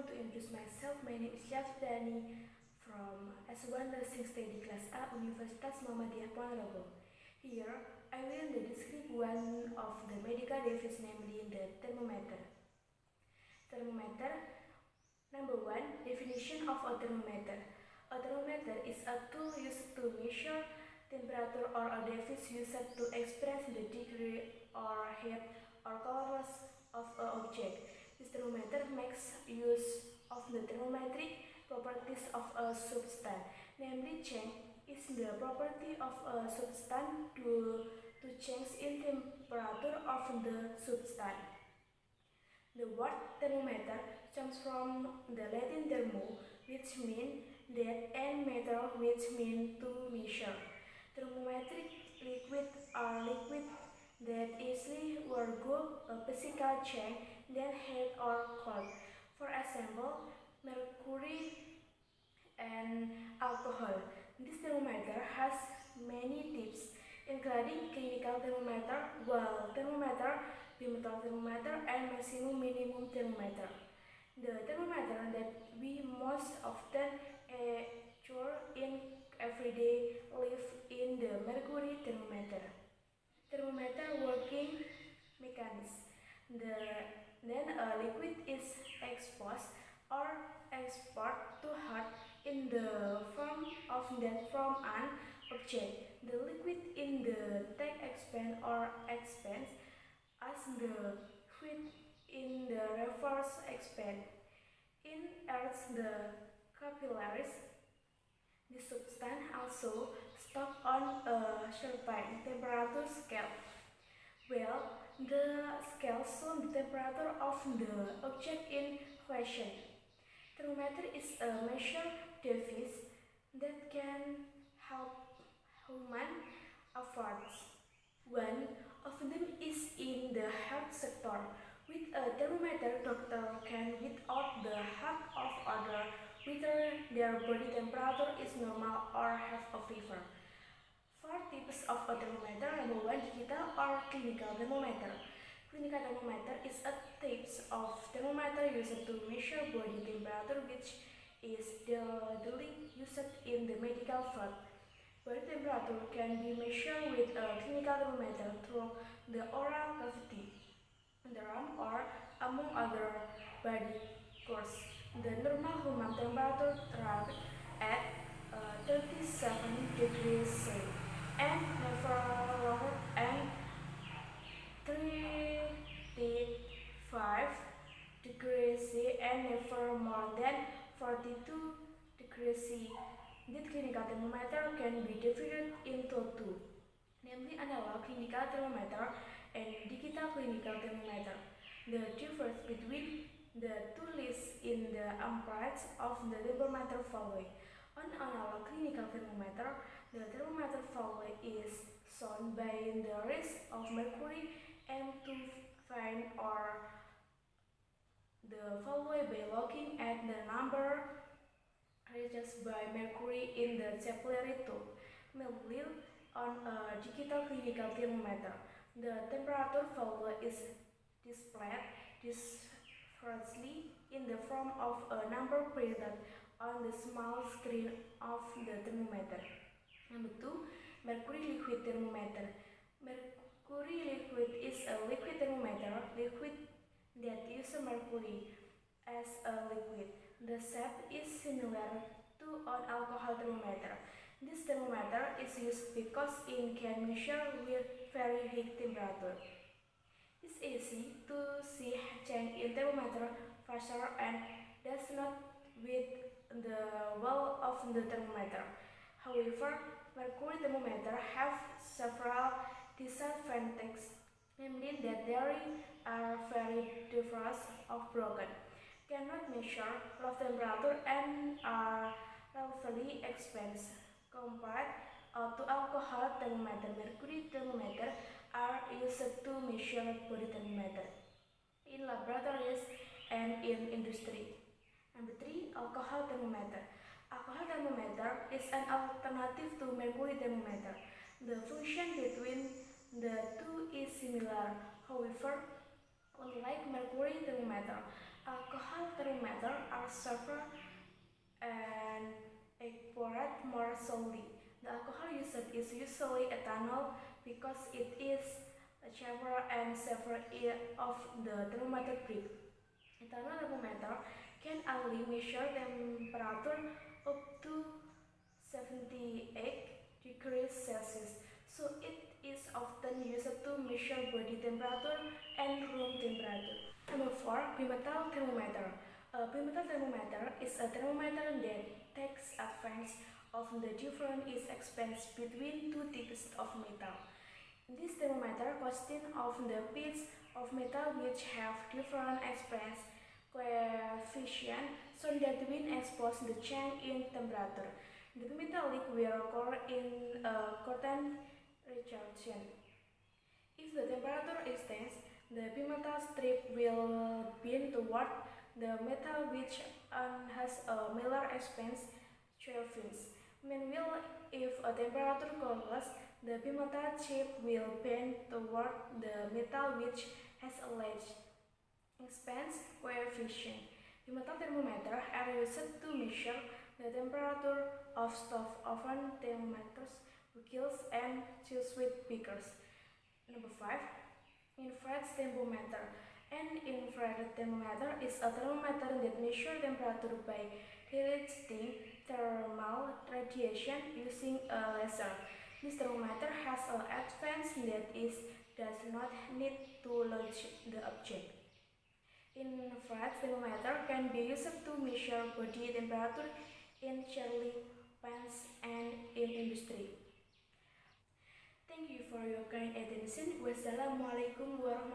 want to introduce myself. My name is Fitriani from S1 S.pd Class A, Universitas Muhammadiyah Ponorogo. Here, I will describe one of the medical device, namely the thermometer. Thermometer. Number 1. Definition of a thermometer. A thermometer is a tool used to measure temperature or a device used to express the degree or heat or coldness of an object. This thermometer makes use of the thermometric properties of a substance, namely change is the property of a substance to change in temperature of the substance. The word thermometer comes from the Latin thermo, which means that, and meter, which means to measure. Thermometric liquid are liquid that easily undergo a physical change than heat or cold. For example, mercury and alcohol. This thermometer has many types, including clinical thermometer, wall thermometer, bimetal thermometer, and maximum-minimum thermometer. The thermometer that we most often use in everyday life in the mercury thermometer. Thermometer working mechanism. Then a liquid is exposed or exported to heat in the form of that from an object. The liquid in the tank expands or expands as the heat in the reverse expand. In earth, the capillaries, the substance also stop on a certain temperature scale. Well, the scale shows the temperature of the object in question. Thermometer is a measure device that can help human efforts. One of them is in the health sector. With a thermometer, doctor can weed out the health of others whether their body temperature is normal or have a fever. 4 types of a thermometer. Number 1. Digital or clinical thermometer. Clinical thermometer is a type of thermometer used to measure body temperature, which is daily used in the medical field. Body temperature can be measured with a clinical thermometer through the oral cavity, the arm, or among other body parts. The normal human temperature tracked at 37 degrees C and never lower than 35 degrees C and never more than 42 degrees C. This clinical thermometer can be divided into two, namely analog clinical thermometer and digital clinical thermometer. The difference between the two lists in the amperage of the thermometer following. On analog clinical thermometer, the thermometer following is shown by the rays of mercury M2 fine or the following by looking at the number reached by mercury in the capillary tube. Meanwhile, on a digital clinical thermometer, the temperature value is displayed differently in the form of a number printed on the small screen of the thermometer. Number 2. Mercury liquid thermometer. Mercury liquid is a liquid thermometer, liquid that uses mercury as a liquid. The shape is similar to an alcohol thermometer. This thermometer is used because it can measure with very high temperature. It's easy to see change in thermometer pressure and does not with the wall of the thermometer. However, mercury thermometer have several disadvantages, namely that they are very diverse or broken, cannot measure low temperature, and are relatively expensive compared to alcohol thermometer. Mercury thermometer are used to measure body temperature in laboratories and in industry. Number 3. Alcohol thermometer. Alcohol thermometer is an alternative to mercury thermometer. The function between the two is similar. However, unlike mercury thermometer, Alcohol thermometer are safer and evaporate more slowly. The alcohol used is usually ethanol because it is cheaper and safer of the thermometer brick. Ethanol thermometer can only measure temperature up to 78 degrees Celsius, so it is often used to measure body temperature and room temperature. Number 4. Bimetal thermometer. A bimetal thermometer is a thermometer that takes advantage of the difference in expense between two types of metal. This thermometer consists of the bits of metal which have different expense coefficient so that when exposed the change in temperature, the metallic will occur in a constant reaction. If the temperature extends, the bimetal strip will bend toward the metal which has a Miller expense coefficient. Meanwhile, if a temperature cools, the bimetal chip will bend toward the metal which has a large expense coefficient. Bimetal thermometers are used to measure the temperature of stove oven, thermometers, kettles, and sweet beakers. Number 5. Infrared thermometer. An infrared thermometer is a thermometer that measures temperature by directing thermal radiation using a laser. This thermometer has an advance that it does not need to launch the object. Infrared thermometer can be used to measure body temperature in chilling pans and in industry. Thank you for your kind attention. Wassalamualaikum warahmatullahi wabarakatuh.